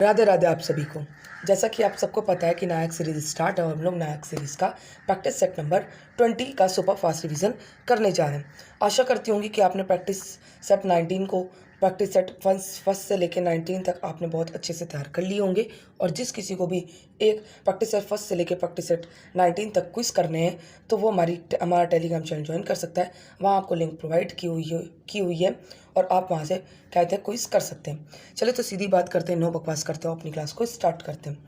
राधे राधे आप सभी को। जैसा कि आप सबको पता है कि नायक सीरीज स्टार्ट है और हम लोग नायक सीरीज का प्रैक्टिस सेट नंबर 20 का सुपर फास्ट रिवीजन करने जा रहे हैं। आशा करती होंगी कि आपने प्रैक्टिस सेट 19 को प्रैक्टिस सेट फर्स्ट से लेकर 19 तक आपने बहुत अच्छे से तैयार कर लिए होंगे। और जिस किसी को भी एक प्रैक्टिस सेट फर्स्ट से लेकर प्रैक्टिस सेट 19 तक क्विज करने हैं तो वो हमारा टेलीग्राम चैनल ज्वाइन कर सकता है। वहाँ आपको लिंक प्रोवाइड की हुई है और आप वहाँ से कहते हैं क्विज कर सकते हैं। चलिए तो सीधी बात करते हैं, नो बकवास करते हो, अपनी क्लास को स्टार्ट करते हैं।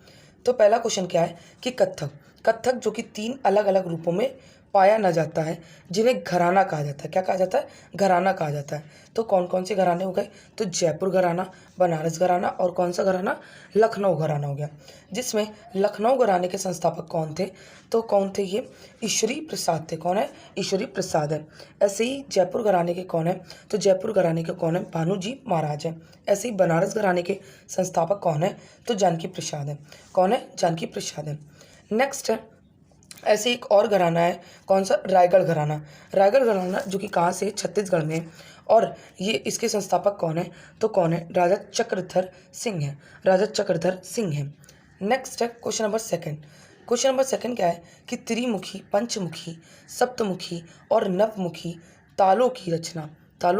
तो पहला क्वेश्चन क्या है कि कत्थक जो कि 3 अलग अलग रूपों में पाया न जाता है, जिन्हें घराना कहा जाता है। क्या कहा जाता है? घराना कहा जाता है। तो कौन कौन से घराने हो गए? तो जयपुर घराना, बनारस घराना और कौन सा घराना? लखनऊ घराना हो गया। जिसमें लखनऊ घराने के संस्थापक कौन थे? तो कौन थे ये? ईश्वरी प्रसाद थे। कौन है? ईश्वरी प्रसाद है। ऐसे ही जयपुर घराने के कौन है? तो जयपुर घराने के कौन है? भानुजी महाराज है। ऐसे ही बनारस घराने के संस्थापक कौन है? तो जानकी प्रसाद है। कौन है? जानकी प्रसाद है। नेक्स्ट है, ऐसे एक और घराना है, कौन सा? रायगढ़ घराना। रायगढ़ घराना जो कि कहाँ से? छत्तीसगढ़ में। और ये इसके संस्थापक कौन है? तो कौन है? राजा चक्रधर सिंह है। राजा चक्रधर सिंह है। नेक्स्ट है question number second. Question number second क्या है कि त्रिमुखी, पंचमुखी, सप्तमुखी और नवमुखी तालों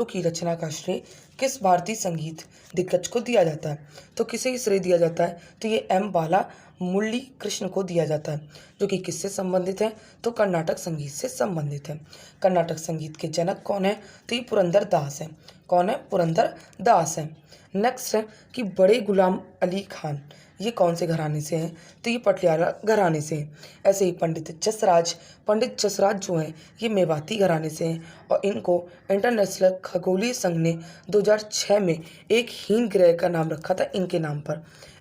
की रचना का श्रेय किस भारतीय संगीत दिग्गज को दिया जाता है? तो किसे श्रेय दिया जाता है? तो ये एम बाला मुरली कृष्ण को दिया जाता है, जो कि किससे संबंधित है? तो कर्नाटक संगीत से संबंधित है। कर्नाटक संगीत के जनक कौन है? तो ये पुरंदर दास है। कौन है? पुरंदर दास है। नेक्स्ट है कि बड़े गुलाम अली खान ये कौन से घराने से हैं? तो ये पटियाला घराने से हैं। ऐसे ही पंडित जसराज जो हैं ये मेवाती घराने से हैं और इनको इंटरनेशनल खगोलीय संघ ने 2006 में एक हीन ग्रह का नाम रखा था।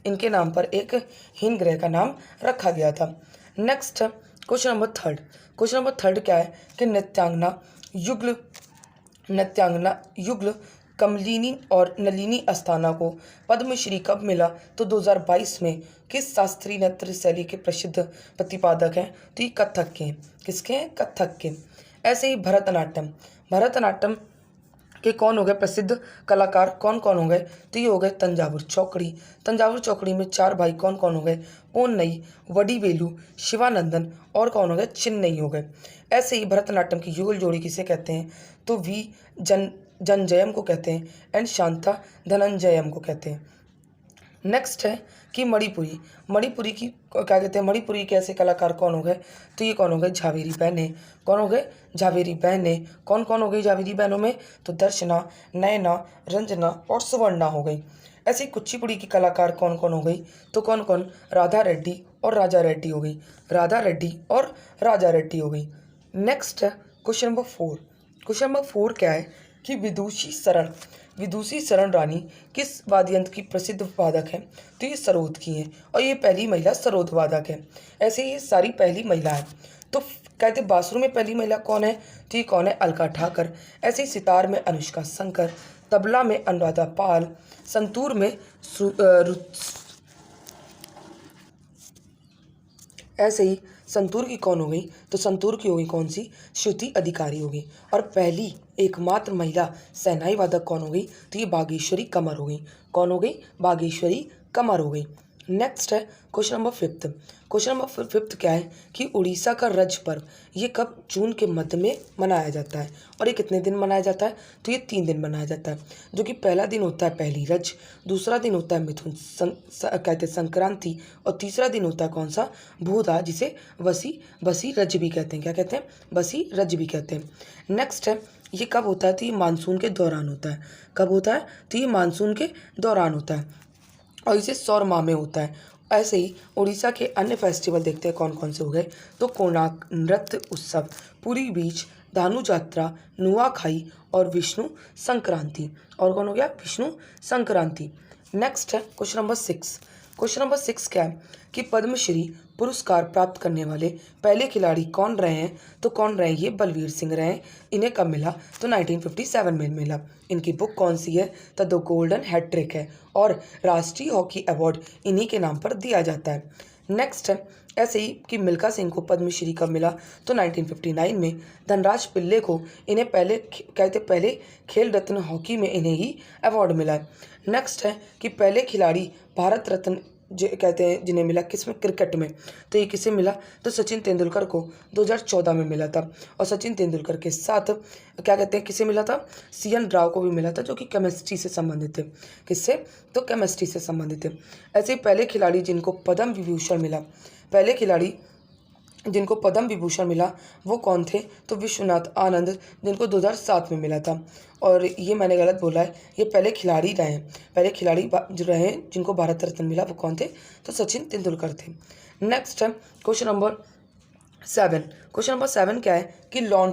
इनके नाम पर एक हीन ग्रह का नाम रखा गया था। Next question number third. Question number third क्या है कि नृत्यांगना युगल कमलिनी और नलिनी अस्थाना को पद्मश्री कब मिला? तो 2022 में। किस शास्त्रीय नृत्य शैली के प्रसिद्ध प्रतिपादक हैं? तो ये कथक के हैं। किसके हैं? कथक के। ऐसे ही भरतनाट्यम के कौन हो गए प्रसिद्ध कलाकार? कौन कौन हो गए? तो ये हो गए तंजावुर चौकड़ी में 4 भाई कौन कौन हो गए? पोन्नई, वडिवेलु, शिवानंदन और कौन हो गए? चिन्नई हो गए। ऐसे ही भरतनाट्यम की युगल जोड़ी किसे कहते हैं? तो वी जनजयम को कहते हैं एंड शांता धनंजयम को कहते हैं। नेक्स्ट है कि मणिपुरी की क्या कहते हैं? मणिपुरी के ऐसे कलाकार कौन हो गए? तो ये कौन हो गए? झावेरी बहनें। कौन हो गए? झावेरी बहनें। कौन कौन हो गई झावेरी बहनों में? तो दर्शना, नयना, रंजना और सुवर्णा हो गई। ऐसे ही कुचिपुड़ी की कलाकार कौन कौन हो गई? तो कौन कौन? राधा रेड्डी और राजा रेड्डी हो गई। राधा रेड्डी और राजा रेड्डी हो गई। नेक्स्ट है क्वेश्चन नंबर 4। क्वेश्चन नंबर 4 क्या है कि विदुषी शरण रानी किस वाद्य यंत्र की प्रसिद्ध वादक है? तो ये सरोद की हैं और ये पहली महिला सरोद वादक है। ऐसे ये सारी पहली महिला है। तो कहते बांसुरी में पहली महिला कौन है? तो ये कौन है? अलका ठाकर। ऐसे ही सितार में अनुष्का शंकर, तबला में अनुराधा पाल, संतूर में ऐसे ही संतूर की कौन हो गई? तो संतूर की हो गई कौन सी? श्रुति अधिकारी हो गई। और पहली एकमात्र महिला शहनाई वादक कौन हो गई? तो ये बागेश्वरी कमर हो गई। कौन हो गई? बागेश्वरी कमर हो गई। नेक्स्ट है क्वेश्चन नंबर 5। क्वेश्चन नंबर 5 क्या है कि उड़ीसा का रज पर्व ये कब? जून के मध्य में मनाया जाता है। और ये कितने दिन मनाया जाता है? तो ये 3 दिन मनाया जाता है, जो कि पहला दिन होता है पहली रज, दूसरा दिन होता है मिथुन कहते हैं संक्रांति और तीसरा दिन होता है कौन सा? भूधा, जिसे बसी रज भी कहते हैं। क्या कहते हैं? बसी रज भी कहते हैं। नेक्स्ट है ये कब होता है? तो ये मानसून के दौरान होता है। कब होता है? तो ये मानसून के दौरान होता है और इसे सौर माह में होता है। ऐसे ही उड़ीसा के अन्य फेस्टिवल देखते हैं कौन कौन से हो गए। तो कोणार्क नृत्य उत्सव, पुरी बीच, धानु यात्रा, नुआखाई और विष्णु संक्रांति। और कौन हो गया? विष्णु संक्रांति। नेक्स्ट है क्वेश्चन नंबर 6। क्वेश्चन नंबर 6 क्या है कि पद्मश्री पुरस्कार प्राप्त करने वाले पहले खिलाड़ी कौन रहे हैं? तो कौन रहे? ये बलवीर सिंह रहे हैं। इन्हें कब मिला? तो 1957 में मिला। इनकी बुक कौन सी है? द गोल्डन हैट्रिक है और राष्ट्रीय हॉकी अवार्ड इन्हीं के नाम पर दिया जाता है। नेक्स्ट है ऐसे ही कि मिल्खा सिंह को पद्मश्री कब मिला, तो 1959 में। धनराज पिल्ले को इन्हें पहले खेल रत्न हॉकी में इन्हें ही अवार्ड मिला है। नेक्स्ट है कि पहले खिलाड़ी भारत रत्न कहते हैं जिन्हें मिला किसमें, क्रिकेट में। तो ये किसे मिला, तो सचिन तेंदुलकर को 2014 में मिला था। और सचिन तेंदुलकर के साथ क्या कहते हैं किसे मिला था, CN राव को भी मिला था, जो कि केमिस्ट्री से संबंधित थे। किससे, तो केमिस्ट्री से संबंधित थे। ऐसे ही पहले खिलाड़ी जिनको पद्म विभूषण मिला, पहले खिलाड़ी जिनको पद्म विभूषण मिला वो कौन थे, तो विश्वनाथ आनंद, जिनको 2007 में मिला था। और ये मैंने गलत बोला है, ये पहले खिलाड़ी रहे हैं, पहले खिलाड़ी जो रहे हैं जिनको भारत रत्न मिला वो कौन थे, तो सचिन तेंदुलकर थे। नेक्स्ट है क्वेश्चन नंबर 7। क्वेश्चन नंबर 7 क्या है कि लॉन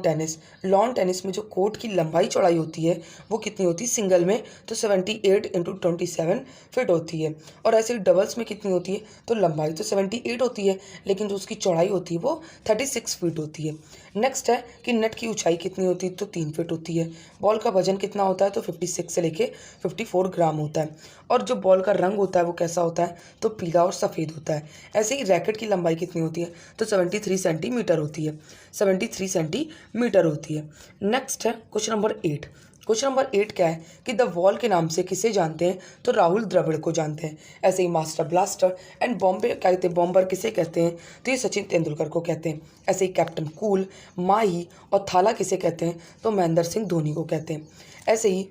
टेनिस में जो कोर्ट की लंबाई चौड़ाई होती है वो कितनी होती है सिंगल में, तो 78 × 27 फीट होती है। और ऐसे ही डबल्स में कितनी होती है, तो लंबाई तो 78 होती है, लेकिन जो उसकी चौड़ाई होती है वो 36 फीट होती है। नेक्स्ट है कि नेट की ऊंचाई कितनी होती है, तो 3 फीट होती है। बॉल का वजन कितना होता है, तो 56 से लेके 54 ग्राम होता है। और जो बॉल का रंग होता है वो कैसा होता है, तो पीला और सफ़ेद होता है। ऐसे ही रैकेट की लंबाई कितनी होती है, तो 73 सेंटीमीटर होती है, 73 सेंटीमीटर होती है। नेक्स्ट है क्वेश्चन नंबर 8। क्वेश्चन नंबर 8 क्या है कि द वॉल के नाम से किसे जानते हैं, तो राहुल द्रविड़ को जानते हैं। ऐसे ही मास्टर ब्लास्टर एंड बॉम्बे क्या कहते हैं, बॉम्बर किसे कहते हैं, तो ये सचिन तेंदुलकर को कहते हैं। ऐसे ही कैप्टन कूल, माही और थाला किसे कहते हैं, तो महेंद्र सिंह धोनी को कहते हैं। ऐसे ही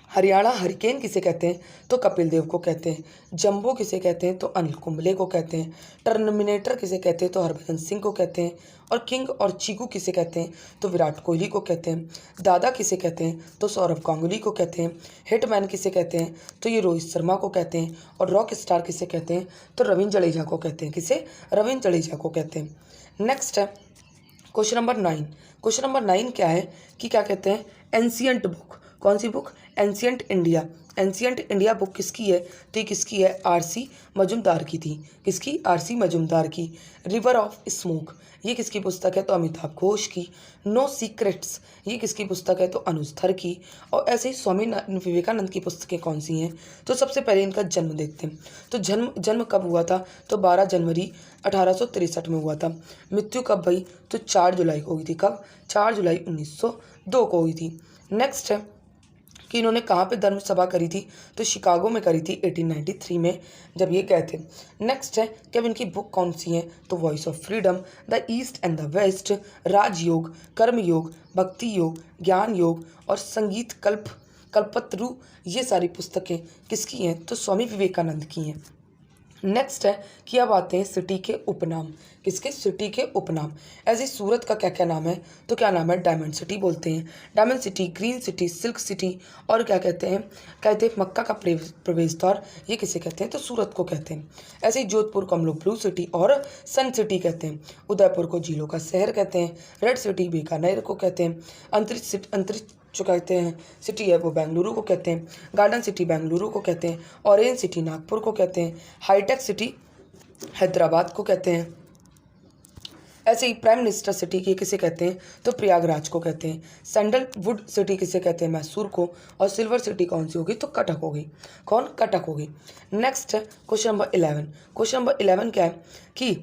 हरियाणा हरिकेन किसे कहते हैं, तो कपिल देव को कहते हैं। जंबो किसे कहते हैं, तो अनिल कुंबले को कहते हैं। टर्मिनेटर किसे कहते हैं, तो हरभजन सिंह को कहते हैं। और किंग और चीकू किसे कहते हैं, तो विराट कोहली को कहते हैं। दादा किसे कहते हैं, तो सौरव गांगुली को कहते हैं। हिटमैन किसे कहते हैं, तो ये रोहित शर्मा को कहते हैं। और रॉक स्टार किसे कहते हैं, तो रविंद्र जडेजा को कहते हैं। किसे, रविंद्र जडेजा को कहते हैं। नेक्स्ट है क्वेश्चन नंबर 9। क्वेश्चन नंबर 9 क्या है कि क्या कहते हैं, एंशियंट बुक, कौन सी book, ancient India. Ancient India book किसकी है, तो ये किसकी है, RC मजुमदार की थी। किसकी, RC मजुमदार की। रिवर ऑफ स्मोक ये किसकी पुस्तक है, तो अमिताभ घोष की। नो सीक्रेट्स ये किसकी पुस्तक है, तो अनुज धर की। और ऐसे ही स्वामी विवेकानंद की पुस्तकें कौन सी हैं, तो सबसे पहले इनका जन्म देखते हैं। तो जन्म कब हुआ था, तो 12 जनवरी 1863 में हुआ था। मृत्यु कब हुई, तो 4 जुलाई को हुई थी। कब, 4 जुलाई 1902 को हुई थी। नेक्स्ट है कि इन्होंने कहाँ पे धर्म सभा करी थी, तो शिकागो में करी थी 1893 में जब ये गए थे। नेक्स्ट है कि अब इनकी बुक कौन सी है, तो voice of freedom, the east and the west, Rajyoga, Karmayoga, Bhakti योग, ज्ञान योग और संगीत कल्पतरु ये सारी पुस्तकें किसकी हैं, तो स्वामी विवेकानंद की हैं। नेक्स्ट है कि अब आते हैं सिटी के उपनाम। किसके, सिटी के उपनाम। ऐसे सूरत का क्या क्या नाम है, तो क्या नाम है, डायमंड सिटी बोलते हैं। Diamond city, green city, silk city और क्या कहते हैं मक्का का प्रवेश द्वार, ये किसे कहते हैं, तो सूरत को कहते हैं। ऐसे ही जोधपुर को हम लोग ब्लू सिटी और सन सिटी कहते हैं। उदयपुर को झीलों का शहर कहते हैं। रेड सिटी बीकानेर को कहते हैं। अंतरिक्ष जो कहते हैं सिटी है वो बेंगलुरु को कहते हैं। गार्डन सिटी बेंगलुरु को कहते हैं। ऑरेंज सिटी नागपुर को कहते हैं। हाईटेक सिटी हैदराबाद को कहते हैं। ऐसे ही प्राइम मिनिस्टर सिटी की किसे कहते हैं, तो प्रयागराज को कहते हैं। सैंडलवुड सिटी किसे कहते हैं, मैसूर को। और सिल्वर सिटी कौन सी होगी, तो कटक होगी। कौन, कटक होगी। नेक्स्ट है क्वेश्चन नंबर 11। क्वेश्चन नंबर 11 क्या है कि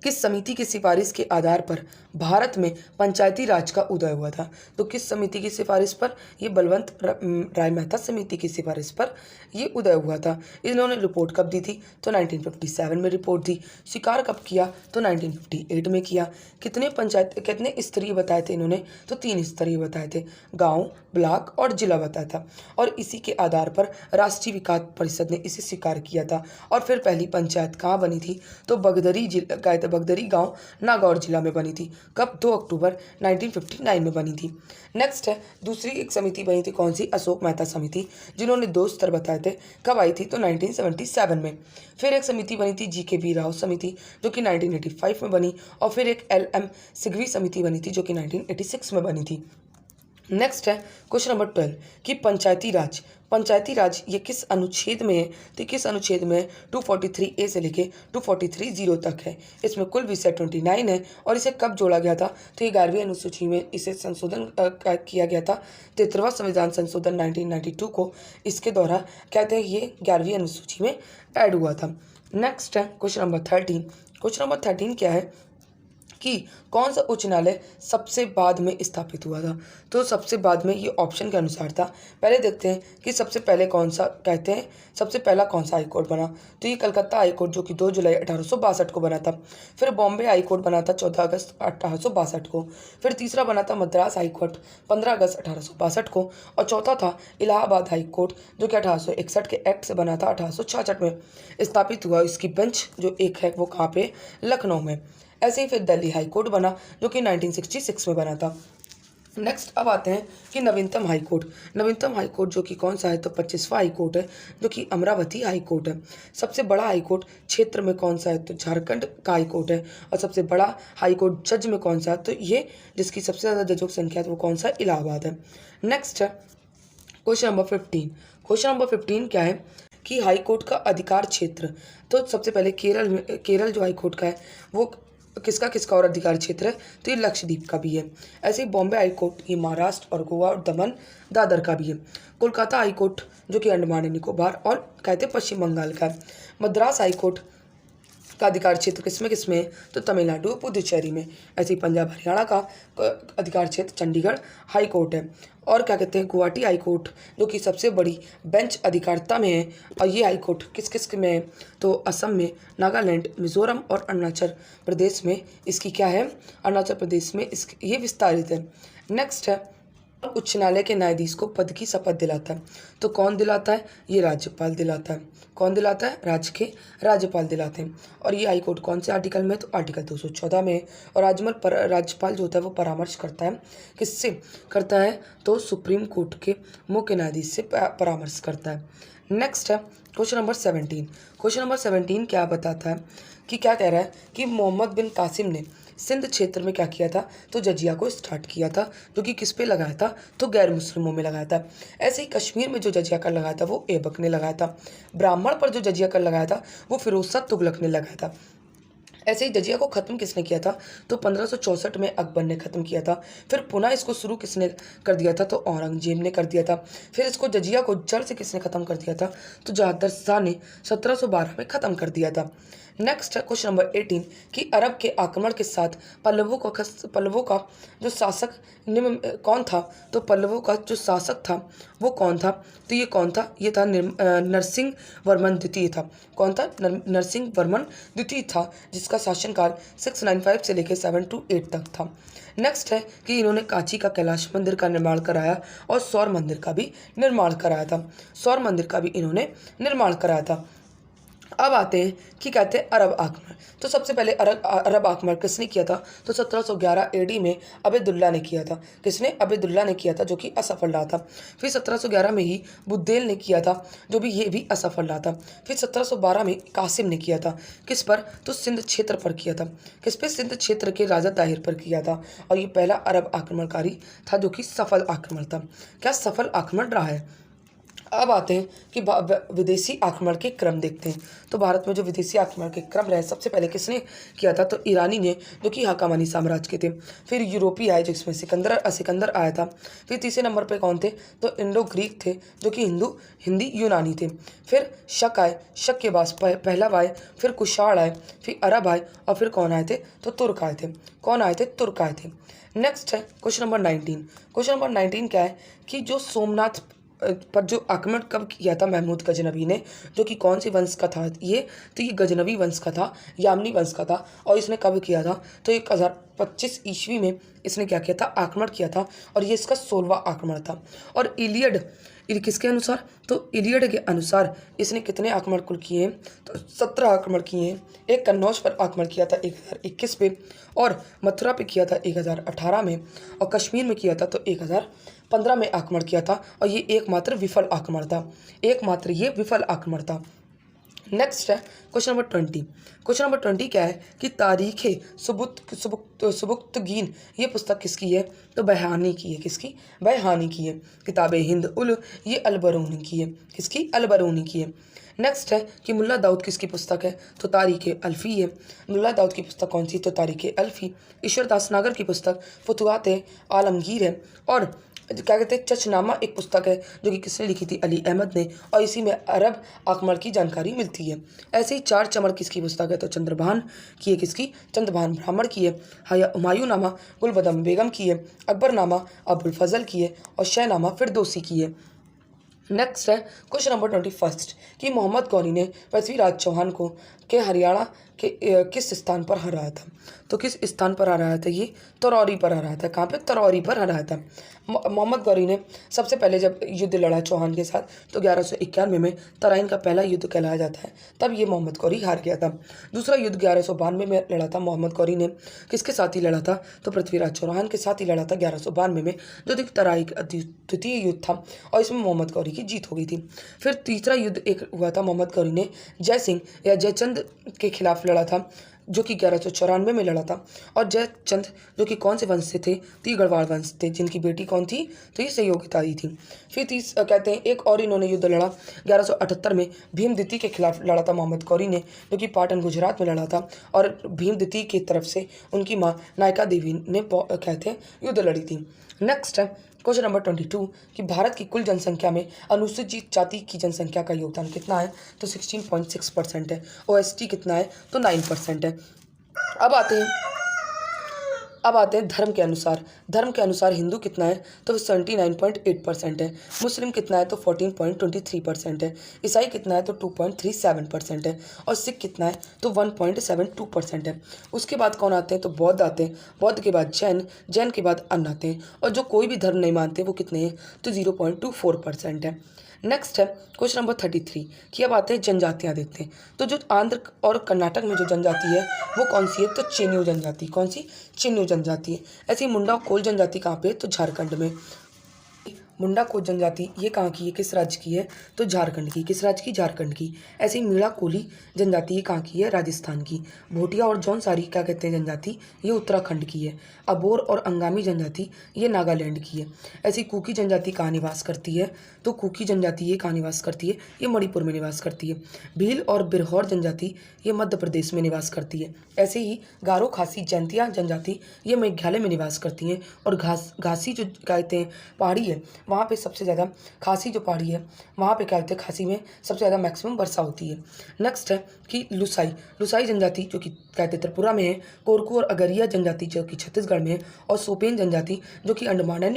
किस समिति की सिफारिश के आधार पर भारत में पंचायती राज का उदय हुआ था, तो किस समिति की सिफारिश पर, ये बलवंत राय मेहता समिति की सिफारिश पर ये उदय हुआ था। इन्होंने रिपोर्ट कब दी थी, तो 1957 में रिपोर्ट दी। स्वीकार कब किया, तो 1958 में किया। कितने स्तरीय बताए थे इन्होंने, तो 3 स्तरीय बताए थे, गाँव, ब्लॉक और जिला बताया था। और इसी के आधार पर राष्ट्रीय विकास परिषद ने इसे स्वीकार किया था। और फिर पहली पंचायत कहाँ बनी थी, तो बगदरी गांव नागौर जिला में बनी थी। कब, 2 अक्टूबर 1959 में बनी थी। नेक्स्ट है दूसरी एक समिति बनी थी, कौन सी, अशोक मेहता समिति, जिन्होंने 2 स्तर बताए थे। कब आई थी, तो 1977 में। फिर एक समिति बनी थी GKV राव समिति, जो कि 1985 में बनी। और फिर एक LM सिघवी समिति बनी थी, जो कि 1986 में बनी थी। नेक्स्ट है क्वेश्चन नंबर 12 कि पंचायती राज पंचायती राज ये किस अनुच्छेद में है? तो किस अनुच्छेद में है? 243A से लेके 243(0) तक है। इसमें कुल विषय 29 है। और इसे कब जोड़ा गया था? तो ये 11वीं अनुसूची में इसे संशोधन किया गया था। 73वां संविधान संशोधन 1992 को इसके द्वारा कहते हैं ये 11वीं अनुसूची में ऐड हुआ था। नेक्स्ट है क्वेश्चन नंबर 13। क्वेश्चन नंबर 13 क्या है कि कौन सा उच्च न्यायालय सबसे बाद में स्थापित हुआ था? तो सबसे बाद में ये ऑप्शन के अनुसार था। पहले देखते हैं कि सबसे पहले कौन सा कहते हैं सबसे पहला कौन सा हाई कोर्ट बना। तो ये कलकत्ता हाई कोर्ट जो कि 2 जुलाई 1862 को बना था। फिर बॉम्बे हाई कोर्ट बना था 14 अगस्त 1862 को। फिर तीसरा बना था मद्रास हाई कोर्ट 15 अगस्त 1862 को। और चौथा था इलाहाबाद हाई कोर्ट जो कि 1861 के एक्ट से बना था, 1866 में स्थापित हुआ। इसकी बेंच जो एक है वो कहाँ पे? लखनऊ में। ऐसे ही फिर दिल्ली हाई कोर्ट बना जो कि 1966 में बना था। नेक्स्ट अब आते हैं कि नवीनतम हाई कोर्ट। नवीनतम हाई कोर्ट जो कि कौन सा है? तो 25वां हाई कोर्ट है जो कि अमरावती हाई कोर्ट है। सबसे बड़ा हाई कोर्ट क्षेत्र में कौन सा है? तो झारखंड का हाई कोर्ट है। और सबसे बड़ा हाई कोर्ट जज में कौन सा है? तो ये जिसकी सबसे ज़्यादा जजों की संख्या है वो कौन सा? इलाहाबाद है। नेक्स्ट है क्वेश्चन नंबर 15। क्वेश्चन नंबर 15 क्या है कि हाई कोर्ट का अधिकार क्षेत्र। तो सबसे पहले केरल जो हाई कोर्ट का है वो किसका और अधिकार क्षेत्र है? तो ये लक्षद्वीप का भी है। ऐसे ही बॉम्बे हाई कोर्ट ये महाराष्ट्र और गोवा और दमन दादर का भी है। कोलकाता हाई कोर्ट जो कि अंडमान एंड निकोबार और कहते हैं पश्चिम बंगाल का है। मद्रास हाई कोर्ट का अधिकार क्षेत्र किसमें है? तो तमिलनाडु पुदुचेरी में। ऐसे ही पंजाब हरियाणा का अधिकार क्षेत्र चंडीगढ़ हाई कोर्ट है। और क्या कहते हैं गुवाहाटी हाई कोर्ट जो कि सबसे बड़ी बेंच अधिकारिता में है। और ये हाई कोर्ट किस में है? तो असम में, नागालैंड, मिजोरम और अरुणाचल प्रदेश में इसकी क्या है? अरुणाचल प्रदेश में ये विस्तारित है। नेक्स्ट है उच्च न्यायालय के न्यायाधीश को पद की शपथ दिलाता है। तो कौन दिलाता है? ये राज्यपाल दिलाता है। कौन दिलाता है? राज्यपाल दिलाते हैं। और ये हाई कोर्ट कौन से आर्टिकल में? तो आर्टिकल 214 में। और राज्यपाल जो होता है वो परामर्श करता है। किससे करता है? तो सुप्रीम कोर्ट के मुख्य न्यायाधीश से परामर्श करता है। नेक्स्ट है क्वेश्चन नंबर 17। क्वेश्चन नंबर 17 क्या बताता है कि क्या कह रहा है कि मोहम्मद बिन कासिम ने सिंध क्षेत्र में क्या किया था? तो जजिया को स्टार्ट किया था जो कि किस पे लगाया था? तो गैर मुस्लिमों में लगाया था। ऐसे ही कश्मीर में जो जजिया कर लगाया था वो ऐबक ने लगाया था। ब्राह्मण पर जो जजिया कर लगाया था वो फिरोज शाह तुगलक ने लगाया था। ऐसे ही जजिया को ख़त्म किसने किया था? तो 1564 में अकबर ने ख़त्म किया था। फिर पुनः इसको शुरू किसने कर दिया था? तो औरंगजेब ने कर दिया था। फिर इसको जजिया को जड़ से किसने ख़त्म कर दिया था? तो जहादर शाह ने 1712 में ख़त्म कर दिया था। नेक्स्ट है क्वेश्चन नंबर 18 कि अरब के आक्रमण के साथ पल्लवों का जो शासक कौन था? तो पल्लवों का जो शासक था वो कौन था? तो ये कौन था? ये था नरसिंह वर्मन द्वितीय था। कौन था? नरसिंह वर्मन द्वितीय था जिसका शासनकाल 695 से लेकर 728 तक था। नेक्स्ट है कि इन्होंने कांची का कैलाश मंदिर का निर्माण कराया और सौर मंदिर का भी निर्माण कराया था। सौर मंदिर का भी इन्होंने निर्माण कराया था। अब आते हैं कि कहते हैं अरब आक्रमण। तो सबसे पहले अरब आक्रमण किसने किया था? तो 1711 AD में अबेदुल्ला ने किया था। किसने? अबेदुल्ला ने किया था जो कि असफल रहा था। फिर 1711 में ही बुद्देल ने किया था जो भी ये भी असफल रहा था। फिर 1712 में कासिम ने किया था। किस पर? तो सिंध क्षेत्र पर किया था। किस पे? सिंध क्षेत्र के राजा ताहिर पर किया था। और ये पहला अरब आक्रमणकारी था जो कि सफल आक्रमण था। क्या सफल आक्रमण रहा है? अब आते हैं कि विदेशी आक्रमण के क्रम देखते हैं। तो भारत में जो विदेशी आक्रमण के क्रम रहे सबसे पहले किसने किया था? तो ईरानी ने जो कि हाकामानी साम्राज्य के थे। फिर यूरोपी आए जिसमें सिकंदर आया था। फिर तीसरे नंबर पे कौन थे? तो इंडो ग्रीक थे जो कि हिंदी यूनानी थे। फिर शक आए, शक के बाद पहलव आए, फिर कुषाण आए, फिर अरब आए और फिर कौन आए थे? तो तुर्क आए थे। कौन आए थे? तुर्क आए थे। नेक्स्ट है क्वेश्चन नंबर 19। क्वेश्चन नंबर 19 क्या है कि जो सोमनाथ पर जो आक्रमण कब किया था महमूद गजनवी ने, जो कि कौन सी वंश का था ये? तो ये गजनवी वंश का था, यामनी वंश का था। और इसने कब किया था? तो 1025 ईस्वी में इसने क्या किया था? आक्रमण किया था। और ये इसका 16वां आक्रमण था। और इलियड किसके अनुसार? तो इलियड के अनुसार इसने कितने आक्रमण कुल किए हैं? तो 17 आक्रमण किए हैं। एक कन्नौज पर आक्रमण किया था 1021 पे, और मथुरा पे किया था 1018 में, और कश्मीर में किया था तो 1015 में आक्रमण किया था। और ये एकमात्र विफल आक्रमण था। एकमात्र ये विफल आक्रमण था। नेक्स्ट है क्वेश्चन नंबर 20। क्वेश्चन नंबर 20 क्या है कि तारीख़ सुबुक्तगीन ये पुस्तक किसकी है? तो बहानी की है। किसकी? बहानी की है। किताब हिंद उल ये अलबरूनी की है। किसकी? अलबरूनी की है। नेक्स्ट है कि मुल्ला दाऊद किसकी पुस्तक है? तो तारीख़ अल्फ़ी है। मुल्ला दाऊद की पुस्तक कौन सी? तो तारीख़ अल्फ़ी। ईश्वरदास नागर की पुस्तक फुतुहात आलमगीर है। और क्या कहते हैं चचनामा एक पुस्तक है जो कि किसने लिखी थी? अली अहमद ने, और इसी में अरब आकमल की जानकारी मिलती है। ऐसे ही चार चमर किसकी पुस्तक है? तो चंद्रभान की है। किसकी? चंद्रभान ब्राह्मण की है। हुमायूंनामा गुलबदम बेगम की है। अकबरनामा अबुल फजल की है। और शहनामा फिरदौसी की है। नेक्स्ट है क्वेश्चन नंबर 21 कि मोहम्मद गौरी ने पृथ्वीराज चौहान को के हरियाणा के किस स्थान पर हराया था? तो किस स्थान पर हराया था? ये तरौरी पर हराया था। कहाँ पे? तरौरी पर हराया था। मोहम्मद गौरी ने सबसे पहले जब युद्ध लड़ा चौहान के साथ तो 1191 में तराइन का पहला युद्ध कहलाया जाता है। तब ये मोहम्मद गौरी हार गया था। दूसरा युद्ध 1192 में लड़ा था मोहम्मद गौरी ने। किसके साथ ही लड़ा था? तो पृथ्वीराज चौहान के साथ ही लड़ा था 1192 में, जो कि तराई का द्वितीय युद्ध था और इसमें मोहम्मद गौरी की जीत हो गई थी। फिर तीसरा युद्ध एक हुआ था, मोहम्मद गौरी ने जय सिंह या जयचंद के खिलाफ लड़ा था, जो कि 1194 में लड़ा था। और जयचंद जो कि कौन से वंश से थे? तो ये गढ़वाल वंश थे, जिनकी बेटी कौन थी? तो ये सहयोगिता थी। फिर कहते हैं एक और इन्होंने युद्ध लड़ा 1178 में भीम द्वितीय के खिलाफ लड़ा था मोहम्मद गौरी ने, जो कि पाटन गुजरात में लड़ा था। और भीम द्वितीय की तरफ से उनकी माँ नायका देवी ने कहते हैं युद्ध लड़ी थी। नेक्स्ट है क्वेश्चन नंबर 22 कि भारत की कुल जनसंख्या में अनुसूचित जाति की जनसंख्या का योगदान कितना है? तो 16.6% है। ओएसटी कितना है? तो 9% है। अब आते हैं धर्म के अनुसार। धर्म के अनुसार हिंदू कितना है? तो 79.8% है। मुस्लिम कितना है? तो 14.23% है। ईसाई कितना है? तो 2.37% है। और सिख कितना है? तो 1.72% है। उसके बाद कौन आते हैं? तो बौद्ध आते हैं। बौद्ध के बाद जैन, जैन के बाद अन्य आते हैं। और जो कोई भी धर्म नहीं मानते वो कितने हैं? तो 0.24% है। नेक्स्ट है क्वेश्चन नंबर 33 कि अब आते हैं जनजातियाँ देखते हैं। तो जो आंध्र और कर्नाटक में जो जनजाति है वो कौन सी है? तो चिन्यू जनजाति। कौन सी? चिन्यू जनजाति है। ऐसे ही मुंडा कोल जनजाति कहाँ पे है? तो झारखंड में। मुंडा कोल जनजाति ये कहाँ की है? किस राज्य की है? तो झारखंड की। किस राज्य की? झारखंड की। ऐसे ही मीणा कोली जनजाति ये कहाँ की है? राजस्थान की। भोटिया और जौनसारी क्या कहते हैं जनजाति? ये उत्तराखंड की है। अबोर और अंगामी जनजाति ये नागालैंड की है। ऐसी कुकी जनजाति कहाँ निवास करती है? तो कुकी जनजाति ये कहाँ निवास करती है? ये मणिपुर में निवास करती है। भील और बिरहौर जनजाति ये मध्य प्रदेश में निवास करती है। ऐसे ही गारो खासी जैंतिया जनजाति ये मेघालय में निवास करती हैं। और घासी जो कहते हैं पहाड़ी है वहाँ पे सबसे ज़्यादा खासी जो पहाड़ी है वहाँ पे क्या होते हैं? खासी में सबसे ज़्यादा मैक्सिमम वर्षा होती है। नेक्स्ट है कि लुसाई जनजाति जो कि कहते त्रिपुरा में है। कोरकू और अगरिया जनजाति जो कि छत्तीसगढ़ में है। और सोपेन जनजाति जो कि अंडमान एंड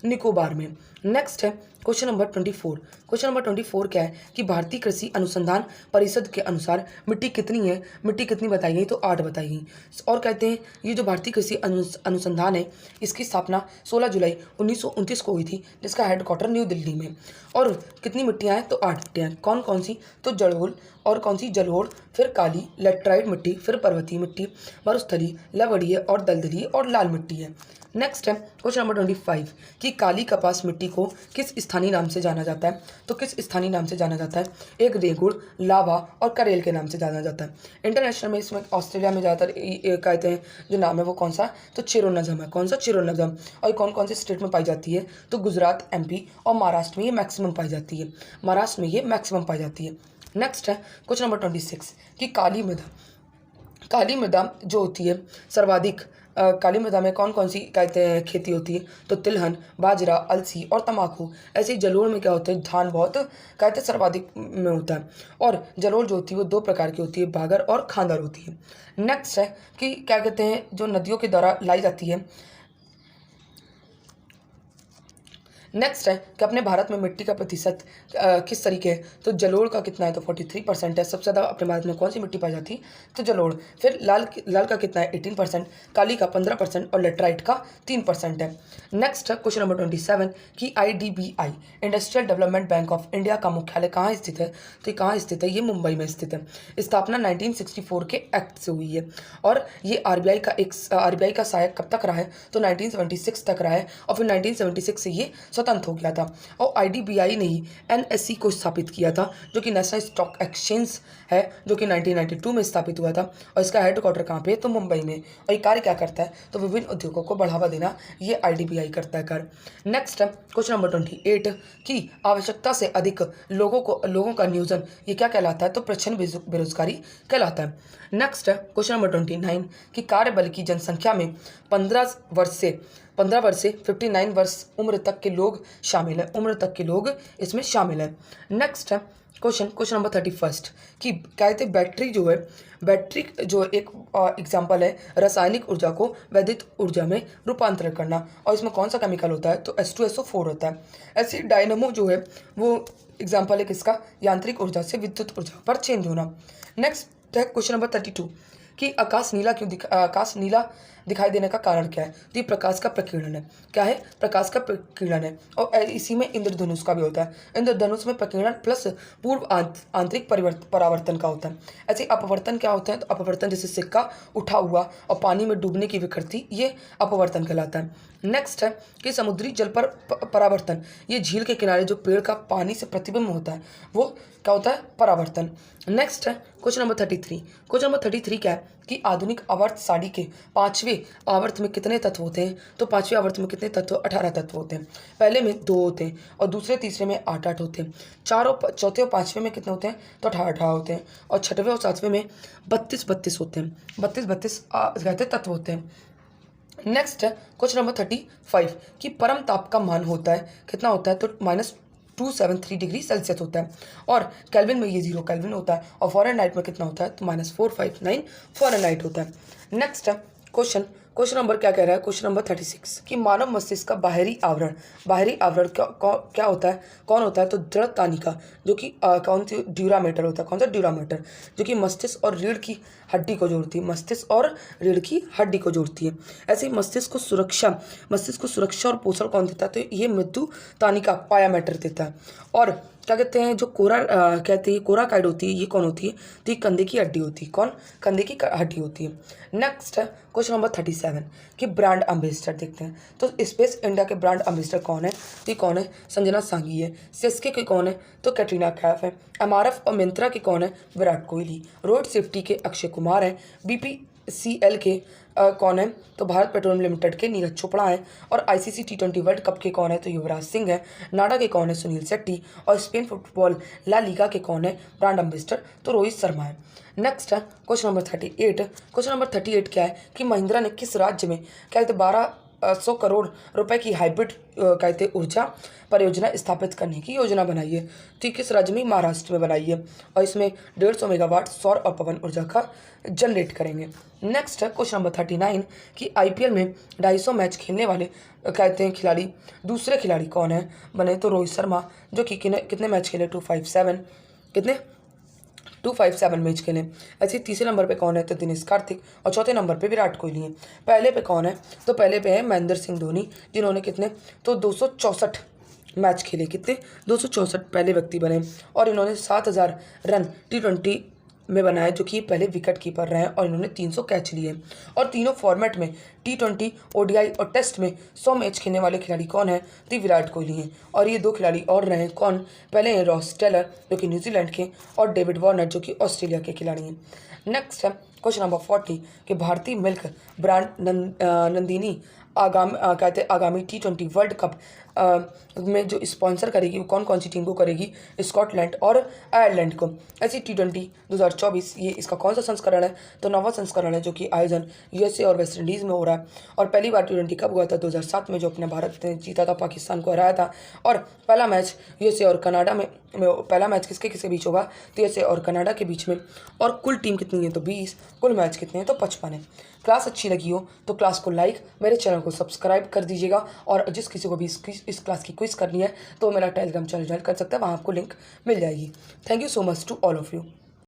निकोबार में। नेक्स्ट है क्वेश्चन नंबर 24। क्वेश्चन नंबर 24 क्या है कि भारतीय कृषि अनुसंधान परिषद के अनुसार मिट्टी कितनी है? मिट्टी कितनी बताई गई? तो 8 बताई गई। और कहते हैं ये जो भारतीय कृषि अनुसंधान है इसकी स्थापना 16 जुलाई 1929 को हुई थी, जिसका हेडक्वार्टर न्यू दिल्ली में। और कितनी मिट्टियाँ हैं? तो 8 मिट्टियाँ हैं। कौन कौन सी? तो जलोढ़ और कौन सी? जलोढ़, फिर काली लेटराइट मिट्टी, फिर पर्वतीय मिट्टी, मरुस्थलीय, लवणीय और दलदली और लाल मिट्टी है। नेक्स्ट है क्वेश्चन नंबर 25 कि काली कपास मिट्टी को किस स्थानीय नाम से जाना जाता है? तो किस स्थानीय नाम से जाना जाता है? एक रेगुड़, लावा और करेल के नाम से जाना जाता है। इंटरनेशनल में इसमें ऑस्ट्रेलिया में ज़्यादातर कहते हैं जो नाम है वो कौन सा? तो चिरोनजम है। कौन सा? चिरोनजम। और कौन कौन से स्टेट में पाई जाती है? तो गुजरात, MP और महाराष्ट्र में ये मैक्सिमम पाई जाती है। महाराष्ट्र में ये मैक्सिमम पाई जाती है। नेक्स्ट है क्वेश्चन नंबर 26 कि काली मृदा जो होती है सर्वाधिक काली मृदा में कौन कौन सी कहते हैं खेती होती है? तो तिलहन, बाजरा, अलसी और तंबाकू। ऐसे ही जलोढ़ में क्या होता है? धान बहुत कहते हैं सर्वाधिक में होता है। और जलोढ़ जो होती है वो 2 प्रकार की होती है, बागर और खांदर होती है। नेक्स्ट है कि क्या कहते हैं जो नदियों के द्वारा लाई जाती है। नेक्स्ट है कि अपने भारत में मिट्टी का प्रतिशत किस तरीके है? तो जलोढ़ का कितना है? तो 43% है। सबसे ज़्यादा अपने भारत में कौन सी मिट्टी पाई जाती है? तो जलोढ़। फिर लाल का कितना है? 18%, काली का 15% और लेटराइट का 3% है। नेक्स्ट है क्वेश्चन नंबर 27 कि IDBI industrial development bank of India का मुख्यालय कहाँ स्थित है? तो ये कहाँ स्थित है? ये मुंबई में स्थित है। स्थापना 1964 के एक्ट से हुई है। और ये RBI का सहायक कब तक रहा है? तो 1976 तक रहा है। और फिर 1976 से ये स्वतंत्र स्वतंत्र हो गया था और IDBI ने ही NSE को स्थापित किया था, जो कि नेशनल स्टॉक एक्सचेंज है, जो कि 1992 में स्थापित हुआ था। और इसका हेडक्वार्टर कहाँ पे है? तो मुंबई में। और ये कार्य क्या करता है? तो विभिन्न उद्योगों को बढ़ावा देना ये IDBI करता है कार्य। नेक्स्ट है क्वेश्चन नंबर 28 की आवश्यकता से अधिक लोगों का नियोजन ये क्या कहलाता है? तो प्रच्छन्न बेरोजगारी कहलाता है। नेक्स्ट है क्वेश्चन नंबर 29 की कार्यबल की जनसंख्या में 15 वर्ष से 59 वर्ष उम्र तक के लोग इसमें शामिल है। नेक्स्ट है क्वेश्चन नंबर 31 कि कहते बैटरी जो एक एग्जाम्पल है रासायनिक ऊर्जा को वैद्युत ऊर्जा में रूपांतरण करना, और इसमें कौन सा केमिकल होता है? तो H2SO4 होता है। ऐसे डायनमो जो है वो एग्जाम्पल है किसका? यांत्रिक ऊर्जा से विद्युत ऊर्जा पर चेंज होना। नेक्स्ट है क्वेश्चन नंबर 32 कि आकाश नीला दिखाई देने का कारण क्या है? तो ये प्रकाश का प्रकीर्णन है। क्या है? प्रकाश का प्रकीर्णन है। और इसी में इंद्रधनुष का भी होता है। इंद्रधनुष में प्रकीर्णन प्लस पूर्व आंतरिक परावर्तन का होता है। ऐसे अपवर्तन क्या होता है? तो अपवर्तन जैसे सिक्का उठा हुआ और पानी में डूबने की विकृति, ये अपवर्तन कहलाता है। नेक्स्ट है कि समुद्री जल पर परावर्तन, ये झील के किनारे जो पेड़ का पानी से प्रतिबिंब होता है वो क्या होता है? परावर्तन। नेक्स्ट है क्वेश्चन नंबर 33। क्वेश्चन नंबर 33 क्या है कि आधुनिक आवर्त सारणी के 5वें आवर्त में कितने तत्व होते हैं? तो 5वें आवर्त में कितने तत्व? 18 तत्व होते हैं। पहले में 2 होते हैं और दूसरे तीसरे में 8 होते हैं। चौथे और 5वें में कितने होते हैं? तो 18 होते हैं। और 6वें और 7वें में 32 होते हैं। 32 कहते तत्व होते हैं। नेक्स्ट है क्वेश्चन नंबर 35 कि परम ताप का मान होता है कितना होता है? तो -273 डिग्री सेल्सियस होता है। और केल्विन में ये 0 केल्विन होता है। और फ़ारेनहाइट में कितना होता है? तो -459 फ़ारेनहाइट होता है। नेक्स्ट है क्वेश्चन नंबर क्या कह रहा है? क्वेश्चन नंबर 36 कि मानव मस्तिष्क का बाहरी आवरण क्या होता है? कौन होता है? तो दृढ़ तानिका, जो कि कौन सी ड्यूरामेटर होता है। कौन सा? ड्यूरामेटर, जो कि मस्तिष्क और रीढ़ की हड्डी को जोड़ती है। ऐसे ही मस्तिष्क को सुरक्षा और पोषण कौन देता है? तो ये मृदु तानिका पायामेटर देता है। और क्या कहते हैं, जो कोराकाइड होती है, ये कौन होती है? तो ये कंधे की हड्डी होती है। कौन? कंधे की हड्डी होती है। नेक्स्ट है क्वेश्चन नंबर 37 कि ब्रांड एम्बेसडर देखते हैं। तो स्पेस इंडिया के ब्रांड एम्बेसडर कौन है? तो ये कौन है? संजना सांगी है। सीएसके के कौन है? तो कैटरीना कैफ है। MRF और मिंत्रा के कौन है? विराट कोहली। रोड सेफ्टी के अक्षय कुमार है। BPCL के कौन है? तो भारत पेट्रोलियम लिमिटेड के नीरज चोपड़ा है। और ICC T20 वर्ल्ड कप के कौन है? तो युवराज सिंह है। नाडा के कौन है? सुनील शेट्टी। और स्पेन फुटबॉल ला लीगा के कौन है ब्रांड एम्बेसडर? तो रोहित शर्मा है। नेक्स्ट है क्वेश्चन नंबर 38। क्वेश्चन नंबर 38 क्या है कि महिंद्रा ने किस राज्य में क्या कहते 1200 करोड़ रुपए की हाइब्रिड कहते ऊर्जा परियोजना स्थापित करने की योजना बनाई है? तो किस राज्य में? महाराष्ट्र में बनाई है। और इसमें 150 मेगावाट सौर और पवन ऊर्जा का जनरेट करेंगे। नेक्स्ट है क्वेश्चन नंबर 39 कि IPL में 250 मैच खेलने वाले कहते हैं खिलाड़ी, दूसरे खिलाड़ी कौन है बने? तो रोहित शर्मा, जो कि कितने मैच खेले? 257 मैच खेले। ऐसे तीसरे नंबर पे कौन है? तो दिनेश कार्तिक। और चौथे नंबर पे विराट कोहली है। पहले पे कौन है? तो पहले पे है महेंद्र सिंह धोनी, जिन्होंने कितने? तो 264 मैच खेले। कितने? 264 पहले व्यक्ति बने। और इन्होंने 7000 रन T20 में बनाए, जो कि पहले विकेट कीपर रहे हैं। और इन्होंने 300 कैच लिए। और तीनों फॉर्मेट में T20, ODI और टेस्ट में 100 मैच खेलने वाले खिलाड़ी कौन है? तो विराट कोहली हैं। और ये 2 खिलाड़ी और रहे कौन? पहले हैं रॉस टेलर, जो कि न्यूजीलैंड के, और डेविड वार्नर, जो कि ऑस्ट्रेलिया के खिलाड़ी हैं। नेक्स्ट है क्वेश्चन नंबर 40 कि भारतीय मिल्क ब्रांड नंदिनी आगामी T20 वर्ल्ड कप में जो स्पॉन्सर करेगी वो कौन सी टीम को करेगी? स्कॉटलैंड और आयरलैंड को। ऐसी T20 2024 ये इसका कौन सा संस्करण है? तो 9वां संस्करण है, जो कि आयोजन USA और वेस्ट इंडीज़ में हो रहा है। और पहली बार T20 कब हुआ था? 2007 में, जो अपने भारत ने जीता था, पाकिस्तान को हराया था। और पहला मैच USA और कनाडा में पहला मैच किसके बीच होगा? तो USA और कनाडा के बीच में। और कुल टीम कितनी है? तो 20। कुल मैच कितने हैं? तो 55 है। क्लास अच्छी लगी हो तो क्लास को लाइक, मेरे चैनल को सब्सक्राइब कर दीजिएगा। और जिस किसी को भी इस क्लास की क्विज करनी है तो मेरा टेलीग्राम चैनल ज्वाइन कर सकता है, वहाँ आपको लिंक मिल जाएगी। Thank you so much to all of you.